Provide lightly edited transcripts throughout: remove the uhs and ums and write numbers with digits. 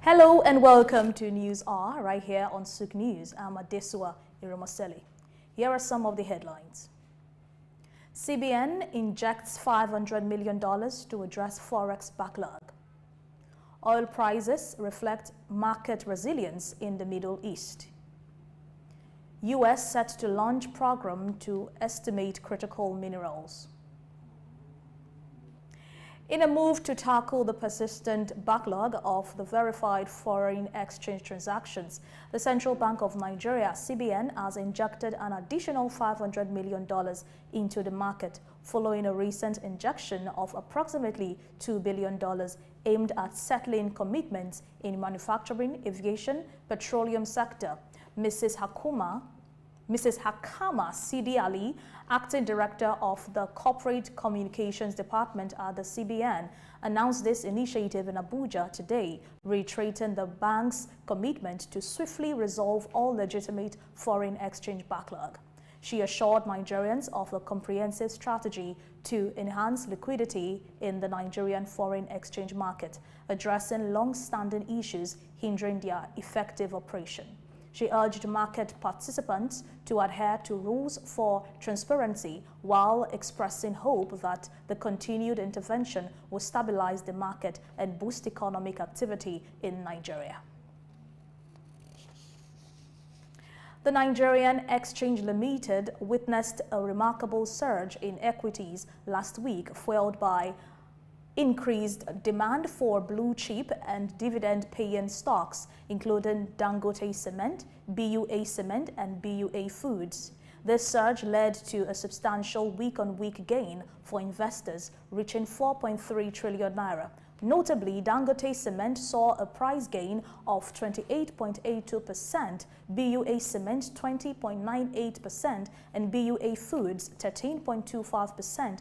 Hello and welcome to News Hour right here on Souq News. I'm Adesua Iromoseli. Here are some of the headlines. CBN injects $500 million to address forex backlog. Oil prices reflect market resilience in the Middle East. U.S. set to launch program to estimate critical minerals. In a move to tackle the persistent backlog of the verified foreign exchange transactions, the Central Bank of Nigeria, CBN, has injected an additional $500 million into the market following a recent injection of approximately $2 billion aimed at settling commitments in manufacturing, aviation, petroleum sector. Mrs. Hakama Sidi Ali, Acting Director of the Corporate Communications Department at the CBN, announced this initiative in Abuja today, reiterating the bank's commitment to swiftly resolve all legitimate foreign exchange backlog. She assured Nigerians of a comprehensive strategy to enhance liquidity in the Nigerian foreign exchange market, addressing long-standing issues hindering their effective operation. She urged market participants to adhere to rules for transparency while expressing hope that the continued intervention will stabilize the market and boost economic activity in Nigeria. The Nigerian Exchange Limited witnessed a remarkable surge in equities last week, fueled by increased demand for blue chip and dividend-paying stocks, including Dangote Cement, BUA Cement, and BUA Foods. This surge led to a substantial week-on-week gain for investors, reaching 4.3 trillion naira. Notably, Dangote Cement saw a price gain of 28.82%, BUA Cement 20.98%, and BUA Foods 13.25%,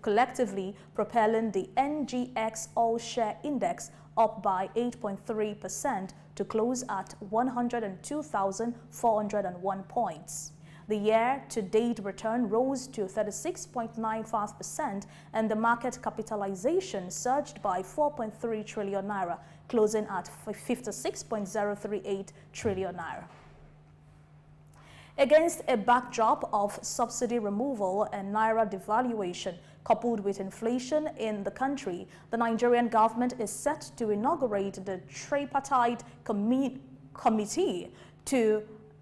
collectively propelling the NGX All-Share Index up by 8.3% to close at 102,401 points. The year-to-date return rose to 36.95% and the market capitalization surged by 4.3 trillion naira, closing at 56.038 trillion naira. Against a backdrop of subsidy removal and naira devaluation, coupled with inflation in the country, the Nigerian government is set to inaugurate the tripartite committee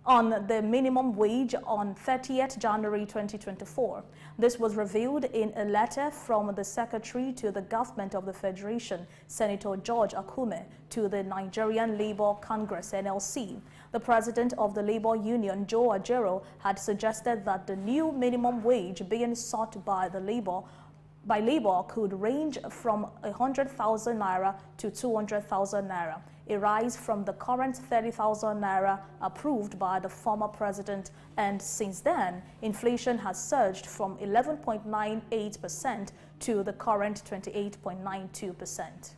on the minimum wage on 30th January 2024. This was revealed in a letter from the Secretary to the Government of the Federation, Senator George Akume, to the Nigerian Labour Congress (NLC). The president of the Labour Union, Joe Ajero, had suggested that the new minimum wage being sought by Labour could range from 100,000 naira to 200,000 naira, a rise from the current 30,000 naira approved by the former president, and since then, inflation has surged from 11.98% to the current 28.92%.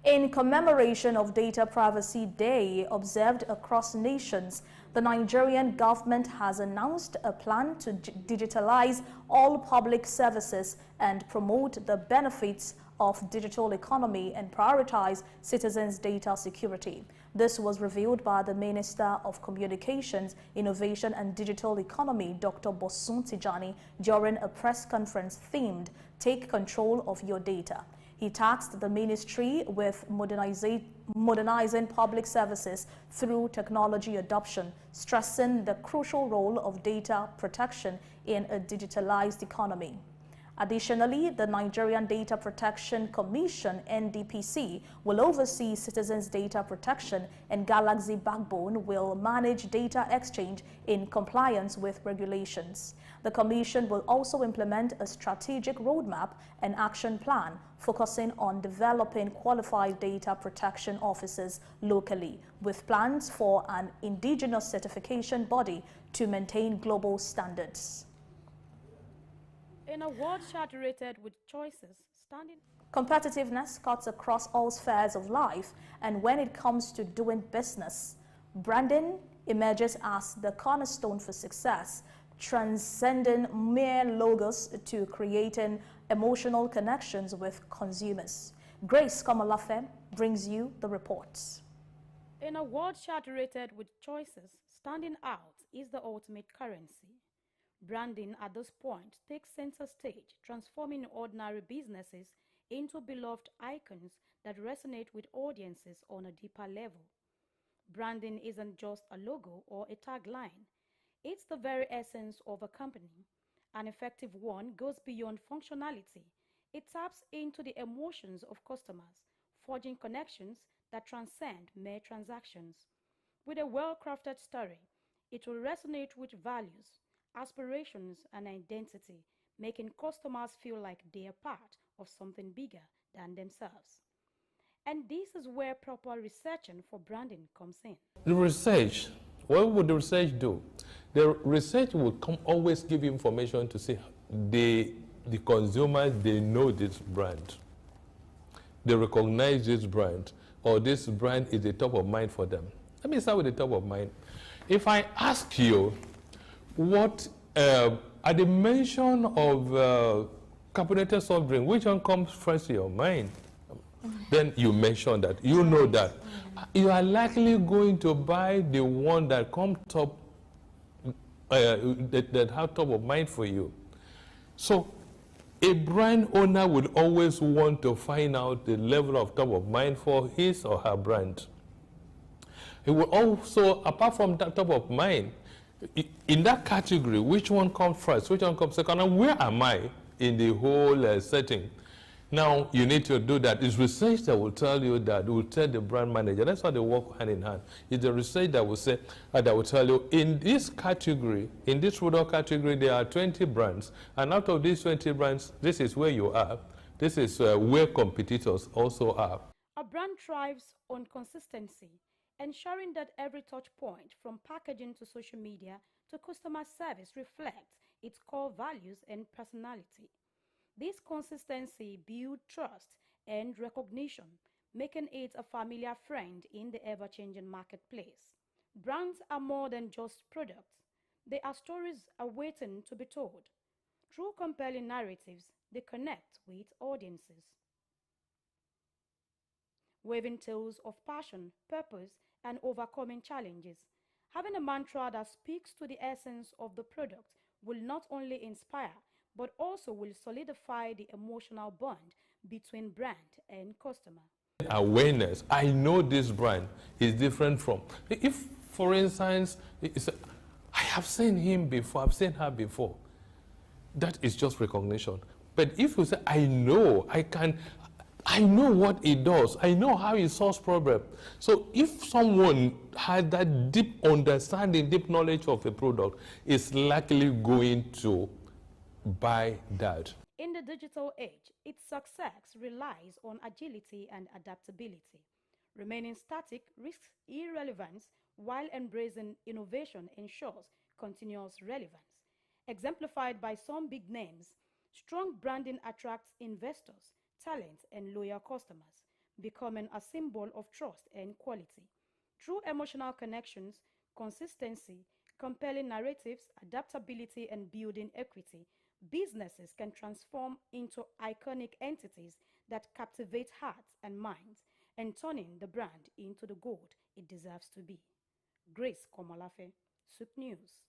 In commemoration of Data Privacy Day observed across nations, the Nigerian government has announced a plan to digitalize all public services and promote the benefits of digital economy and prioritize citizens' data security. This was revealed by the Minister of Communications, Innovation and Digital Economy, Dr. Bosun Tijani, during a press conference themed "Take Control of Your Data." He tasked the ministry with modernizing public services through technology adoption, stressing the crucial role of data protection in a digitalized economy. Additionally, the Nigerian Data Protection Commission (NDPC) will oversee citizens' data protection, and Galaxy Backbone will manage data exchange in compliance with regulations. The Commission will also implement a strategic roadmap and action plan focusing on developing qualified data protection officers locally, with plans for an indigenous certification body to maintain global standards. In a world saturated with choices, competitiveness cuts across all spheres of life, and when it comes to doing business, branding emerges as the cornerstone for success, transcending mere logos to creating emotional connections with consumers. Grace Komalafe brings you the reports. In a world saturated with choices, standing out is the ultimate currency. Branding at this point takes center stage, transforming ordinary businesses into beloved icons that resonate with audiences on a deeper level. Branding isn't just a logo or a tagline, it's the very essence of a company. An effective one goes beyond functionality. It taps into the emotions of customers, forging connections that transcend mere transactions. With a well crafted story, it will resonate with values, aspirations, and identity, making customers feel like they are part of something bigger than themselves. And this is where proper researching for branding comes in. The research, what would the research do? The research will always give you information to see the consumers, they know this brand. They recognize this brand, or this brand is the top of mind for them. Let me start with the top of mind. If I ask you, what, at the mention of carbonated soft drink, which one comes first to your mind? Then you mention that, you know that. You are likely going to buy the one that comes top, that have top of mind for you. So a brand owner would always want to find out the level of top of mind for his or her brand. He will also, apart from that top of mind, in that category, which one comes first, which one comes second, and where am I in the whole setting? Now, you need to do that. It's research that will tell you that, will tell the brand manager. That's how they work hand in hand. It's the research that will say, that will tell you, in this category, in this product category, there are 20 brands. And out of these 20 brands, this is where you are. This is where competitors also are. A brand thrives on consistency, ensuring that every touch point, from packaging to social media to customer service, reflects its core values and personality. This consistency builds trust and recognition, making it a familiar friend in the ever-changing marketplace. Brands are more than just products. They are stories awaiting to be told. Through compelling narratives, they connect with audiences, weaving tales of passion, purpose, and overcoming challenges. Having a mantra that speaks to the essence of the product will not only inspire, but also will solidify the emotional bond between brand and customer. Awareness. I know this brand is different from. If, for instance, I have seen him before, I've seen her before, that is just recognition. But if you say, I know what it does, I know how it solves problems. So if someone has that deep understanding, deep knowledge of a product, is likely going to buy that. In the digital age, its success relies on agility and adaptability. Remaining static risks irrelevance, while embracing innovation ensures continuous relevance. Exemplified by some big names, strong branding attracts investors, talent, and loyal customers, becoming a symbol of trust and quality. Through emotional connections, consistency, compelling narratives, adaptability, and building equity, businesses can transform into iconic entities that captivate hearts and minds, and turning the brand into the gold it deserves to be. Grace Komalafe, Souq News.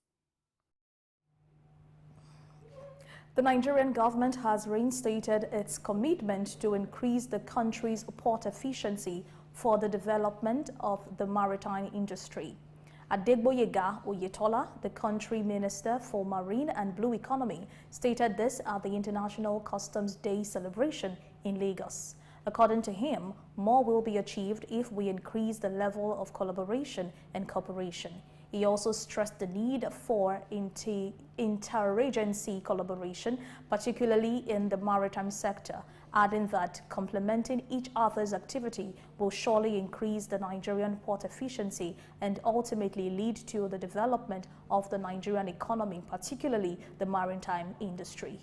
The Nigerian government has reinstated its commitment to increase the country's port efficiency for the development of the maritime industry. Adegboyega Oyetola, the country minister for marine and blue economy, stated this at the International Customs Day celebration in Lagos. According to him, more will be achieved if we increase the level of collaboration and cooperation. He also stressed the need for interagency collaboration, particularly in the maritime sector, adding that complementing each other's activity will surely increase the Nigerian port efficiency and ultimately lead to the development of the Nigerian economy, particularly the maritime industry.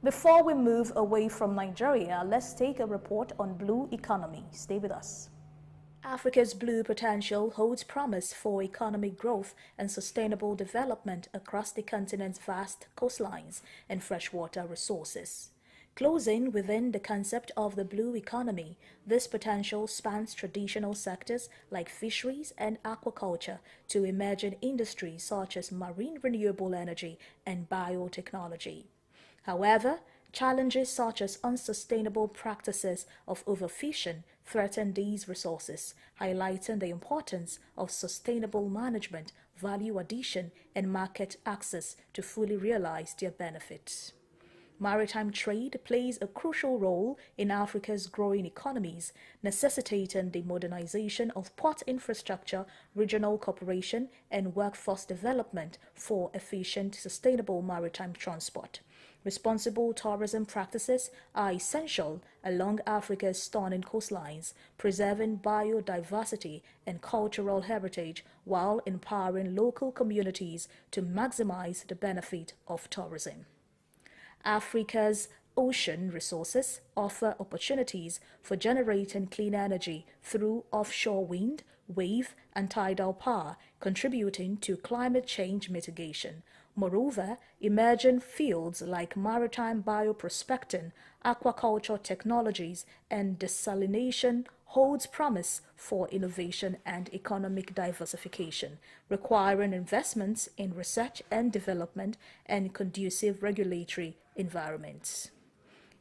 Before we move away from Nigeria, let's take a report on blue economy. Stay with us. Africa's blue potential holds promise for economic growth and sustainable development across the continent's vast coastlines and freshwater resources. Closing within the concept of the blue economy, this potential spans traditional sectors like fisheries and aquaculture to emerging industries such as marine renewable energy and biotechnology. However, challenges such as unsustainable practices of overfishing threaten these resources, highlighting the importance of sustainable management, value addition, and market access to fully realize their benefits. Maritime trade plays a crucial role in Africa's growing economies, necessitating the modernization of port infrastructure, regional cooperation, and workforce development for efficient, sustainable maritime transport. Responsible tourism practices are essential along Africa's stunning coastlines, preserving biodiversity and cultural heritage while empowering local communities to maximize the benefit of tourism. Africa's ocean resources offer opportunities for generating clean energy through offshore wind, wave, and tidal power, contributing to climate change mitigation. Moreover, emerging fields like maritime bioprospecting, aquaculture technologies, and desalination holds promise for innovation and economic diversification, requiring investments in research and development and conducive regulatory environments.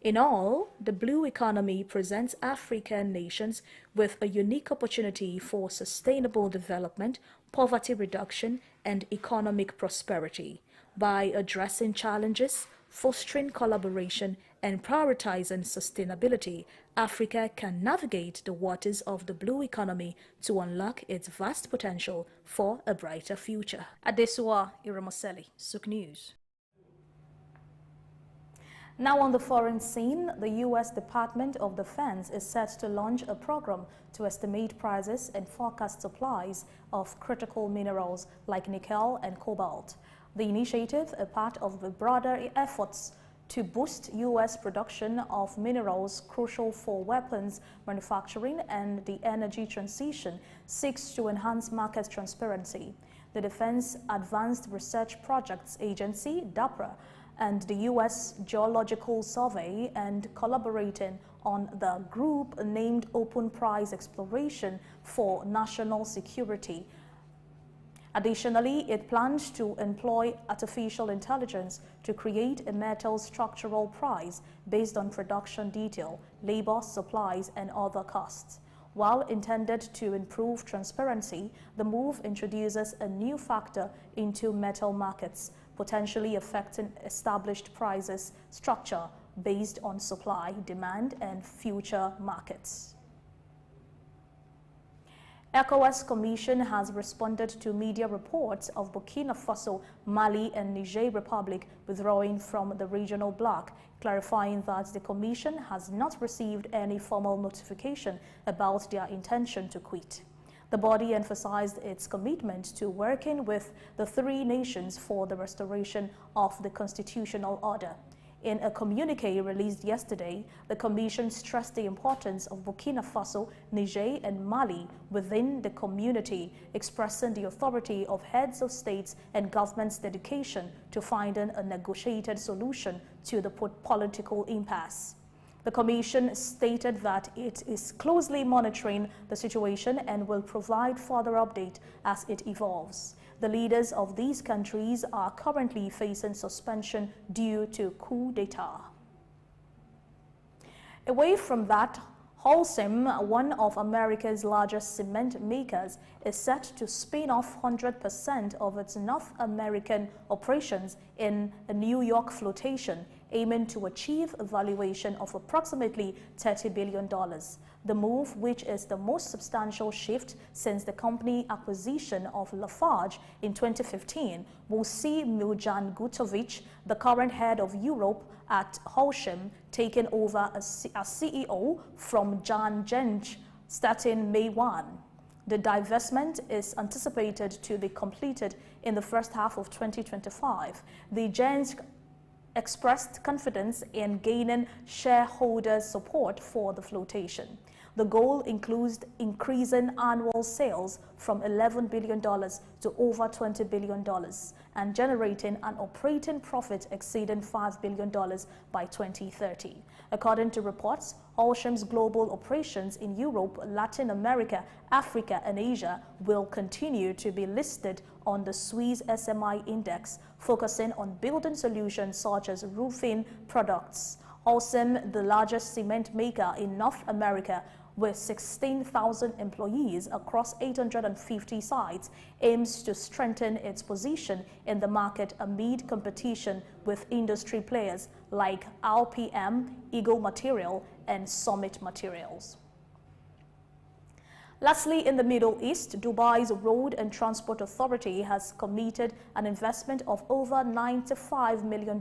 In all, the blue economy presents African nations with a unique opportunity for sustainable development, poverty reduction, and economic prosperity. By addressing challenges, fostering collaboration, and prioritizing sustainability, Africa can navigate the waters of the blue economy to unlock its vast potential for a brighter future. Adesua Iramoseli, Souq News. Now on the foreign scene, the U.S. Department of Defense is set to launch a program to estimate prices and forecast supplies of critical minerals like nickel and cobalt. The initiative, a part of the broader efforts to boost U.S. production of minerals crucial for weapons manufacturing and the energy transition, seeks to enhance market transparency. The Defense Advanced Research Projects Agency, DAPRA, and the U.S. Geological Survey and collaborating on the group named Open Price Exploration for National Security. Additionally, it plans to employ artificial intelligence to create a metal structural price based on production detail, labor, supplies, and other costs. While intended to improve transparency, the move introduces a new factor into metal markets, potentially affecting established prices structure based on supply, demand, and future markets. ECOWAS Commission has responded to media reports of Burkina Faso, Mali, and Niger Republic withdrawing from the regional bloc, clarifying that the Commission has not received any formal notification about their intention to quit. The body emphasized its commitment to working with the three nations for the restoration of the constitutional order. In a communique released yesterday, the Commission stressed the importance of Burkina Faso, Niger, and Mali within the community, expressing the authority of heads of states and governments' dedication to finding a negotiated solution to the political impasse. The Commission stated that it is closely monitoring the situation and will provide further update as it evolves. The leaders of these countries are currently facing suspension due to coup d'etat. Away from that, Holcim, one of America's largest cement makers, is set to spin off 100% of its North American operations in a New York flotation, aiming to achieve a valuation of approximately $30 billion. The move, which is the most substantial shift since the company acquisition of Lafarge in 2015, will see Miljan Gutovic, the current head of Europe at Holcim, taking over as CEO from Jan Gench starting May 1. The divestment is anticipated to be completed in the first half of 2025. The Gench expressed confidence in gaining shareholder support for the flotation. The goal includes increasing annual sales from $11 billion to over $20 billion and generating an operating profit exceeding $5 billion by 2030. According to reports, Holcim's global operations in Europe, Latin America, Africa, and Asia will continue to be listed on the Swiss SMI Index, focusing on building solutions such as roofing products. Holcim, the largest cement maker in North America, with 16,000 employees across 850 sites, aims to strengthen its position in the market amid competition with industry players like RPM, Eagle Material, and Summit Materials. Lastly, in the Middle East, Dubai's Road and Transport Authority has committed an investment of over $95 million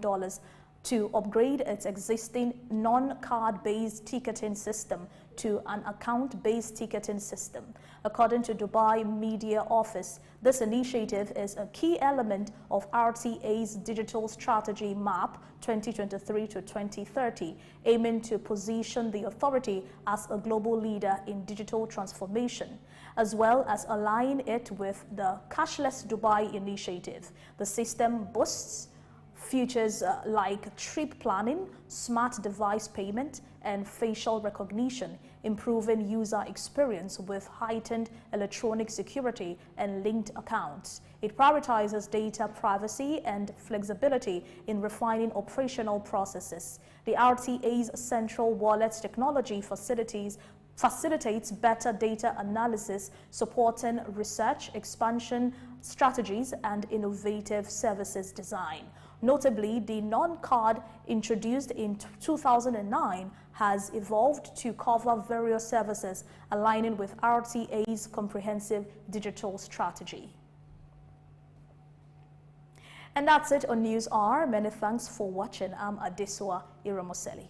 to upgrade its existing non-card-based ticketing system to an account-based ticketing system. According to Dubai Media Office, this initiative is a key element of RTA's digital strategy map 2023 to 2030, aiming to position the authority as a global leader in digital transformation, as well as align it with the Cashless Dubai initiative. The system boasts features like trip planning, smart device payment, and facial recognition, improving user experience with heightened electronic security and linked accounts. It prioritizes data privacy and flexibility in refining operational processes. The RTA's central wallet technology facilitates better data analysis, supporting research, expansion strategies, and innovative services design. Notably, the non-card introduced in 2009 has evolved to cover various services, aligning with RTA's comprehensive digital strategy. And that's it on News Hour. Many thanks for watching. I'm Adesua Iramoseli.